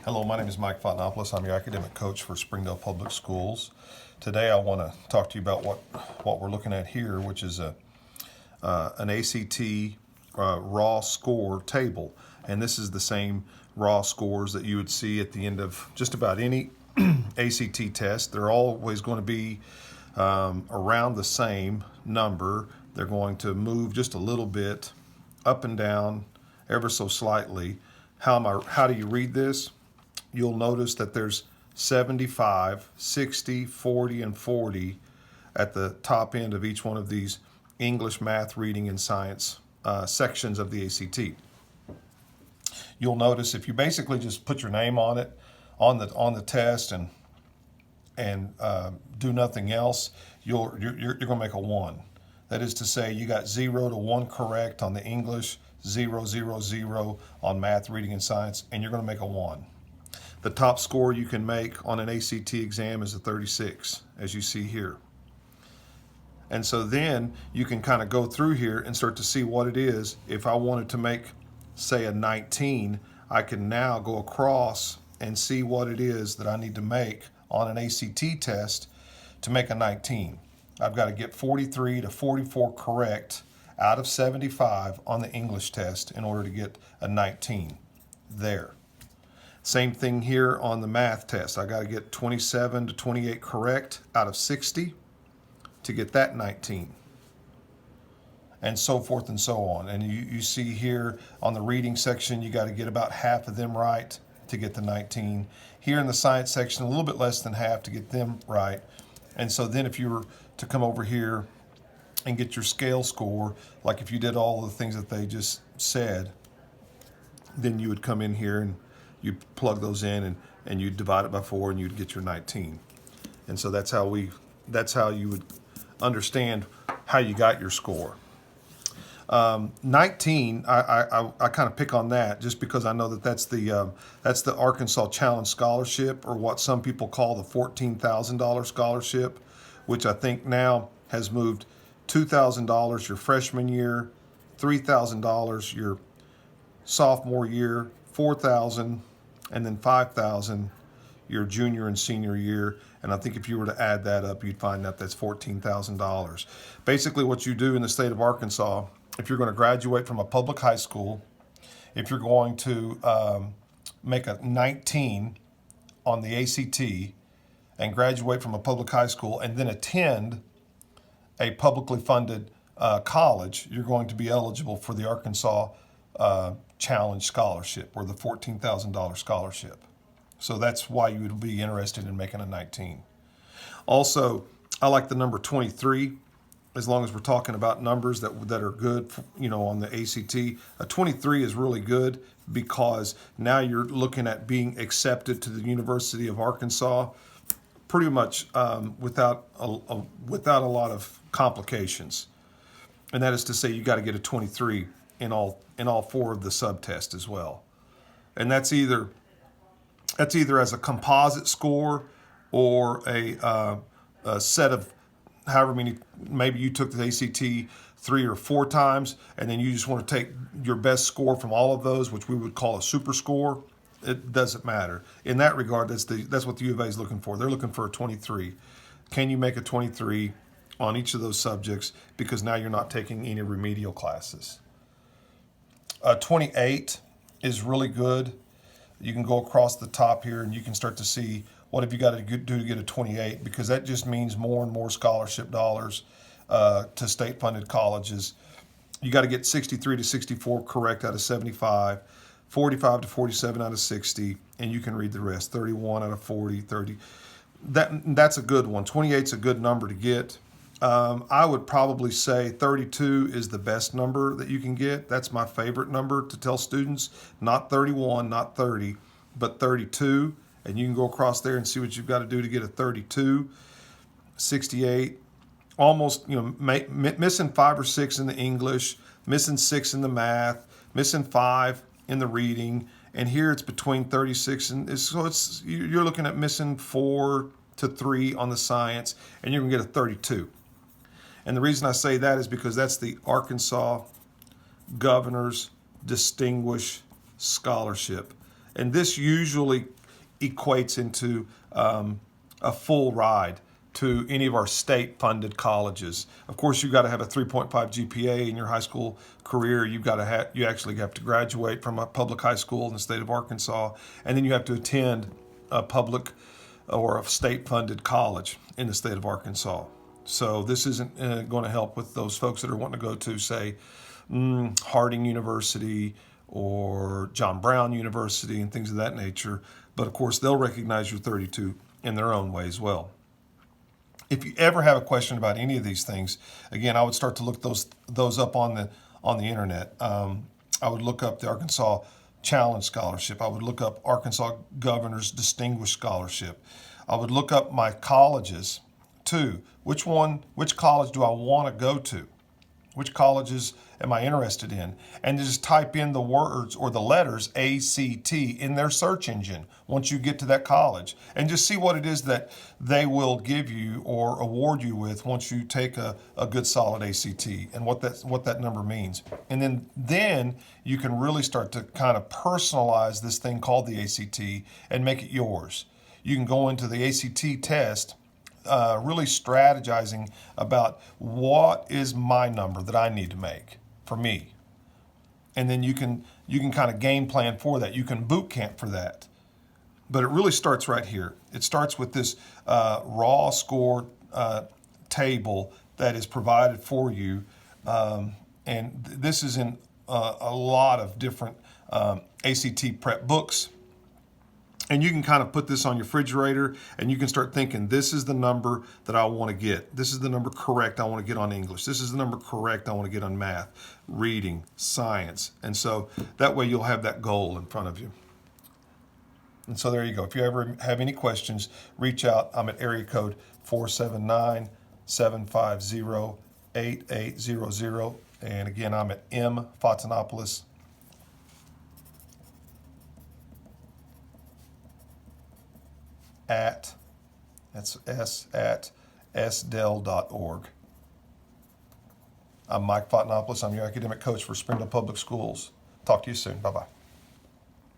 Hello, my name is Mike Fontopoulos. I'm your academic coach for Springdale Public Schools. Today I want to talk to you about what we're looking at here, which is an ACT raw score table. And this is the same raw scores that you would see at the end of just about any ACT test. They're always going to be around the same number. They're going to move just a little bit up and down ever so slightly. How do you read this? You'll notice that there's 75, 60, 40, and 40 at the top end of each one of these English, math, reading, and science sections of the ACT. You'll notice if you basically just put your name on it, on the test, and do nothing else, you're going to make a 1. That is to say, you got 0 to 1 correct on the English, 0, 0, 0 on math, reading, and science, and you're going to make a 1. The top score you can make on an ACT exam is a 36, as you see here. And so then you can kind of go through here and start to see what it is. If I wanted to make, say, a 19, I can now go across and see what it is that I need to make on an ACT test to make a 19. I've got to get 43 to 44 correct out of 75 on the English test in order to get a 19 there. Same thing here on the math test. I got to get 27 to 28 correct out of 60 to get that 19. And so forth and so on. And you see here on the reading section, you got to get about half of them right to get the 19. Here in the science section, a little bit less than half to get them right. And so then if you were to come over here and get your scale score, like if you did all the things that they just said, then you would come in here and you'd plug those in and you'd divide it by 4 and you'd get your 19. And so that's how you would understand how you got your score. 19, I kind of pick on that just because I know that that's the Arkansas Challenge Scholarship, or what some people call the $14,000 scholarship, which I think now has moved $2,000 your freshman year, $3,000 your sophomore year, $4,000, and then $5,000 your junior and senior year. And I think if you were to add that up, you'd find that that's $14,000. Basically what you do in the state of Arkansas, if you're going to graduate from a public high school, if you're going to make a 19 on the ACT and graduate from a public high school and then attend a publicly funded college, you're going to be eligible for the Arkansas Challenge Scholarship, or the $14,000 scholarship. So that's why you would be interested in making a 19. Also, I like the number 23, as long as we're talking about numbers that are good, on the ACT. A 23 is really good because now you're looking at being accepted to the University of Arkansas pretty much without a lot of complications. And that is to say, you got to get a 23 in all 4 of the subtests as well. And that's either as a composite score or a set of however many. Maybe you took the ACT 3 or 4 times, and then you just want to take your best score from all of those, which we would call a super score. It doesn't matter. In that regard, that's what the U of A is looking for. They're looking for a 23. Can you make a 23 on each of those subjects? Because now you're not taking any remedial classes. 28 is really good. You can go across the top here and you can start to see what have you got to do to get a 28, because that just means more and more scholarship dollars to state-funded colleges. You got to get 63 to 64 correct out of 75, 45 to 47 out of 60, and you can read the rest, 31 out of 40, 30. That's a good one. 28's a good number to get. I would probably say 32 is the best number that you can get. That's my favorite number to tell students. Not 31, not 30, but 32. And you can go across there and see what you've got to do to get a 32. 68, almost, missing 5 or 6 in the English, missing 6 in the math, missing 5 in the reading. And here it's between 36 and so you're looking at missing 4 to 3 on the science, and you're going to get a 32. And the reason I say that is because that's the Arkansas Governor's Distinguished Scholarship. And this usually equates into a full ride to any of our state-funded colleges. Of course, you've got to have a 3.5 GPA in your high school career. You actually have to graduate from a public high school in the state of Arkansas, and then you have to attend a public or a state-funded college in the state of Arkansas. So this isn't going to help with those folks that are wanting to go to, say, Harding University or John Brown University and things of that nature. But of course, they'll recognize your 32 in their own way as well. If you ever have a question about any of these things, again, I would start to look those up on the internet. I would look up the Arkansas Challenge Scholarship. I would look up Arkansas Governor's Distinguished Scholarship. I would look up my colleges too. Which college do I want to go to? Which colleges am I interested in? And just type in the words or the letters ACT in their search engine once you get to that college, and just see what it is that they will give you or award you with once you take a good solid ACT, and what that number means. And then you can really start to kind of personalize this thing called the ACT and make it yours. You can go into the ACT test really strategizing about what is my number that I need to make for me. And then you can kind of game plan for that. You can boot camp for that. But it really starts right here. It starts with this raw score table that is provided for you. And this is in a lot of different ACT prep books. And you can kind of put this on your refrigerator, and you can start thinking, this is the number that I want to get. This is the number correct I want to get on English. This is the number correct I want to get on math, reading, science. And so that way you'll have that goal in front of you. And so there you go. If you ever have any questions, reach out. I'm at area code 479-750-8800. And again, I'm at M. Fatsinopoulos at sdel.org. I'm Mike Fatsinopoulos. I'm your academic coach for Springdale Public Schools. Talk to you soon. Bye-bye.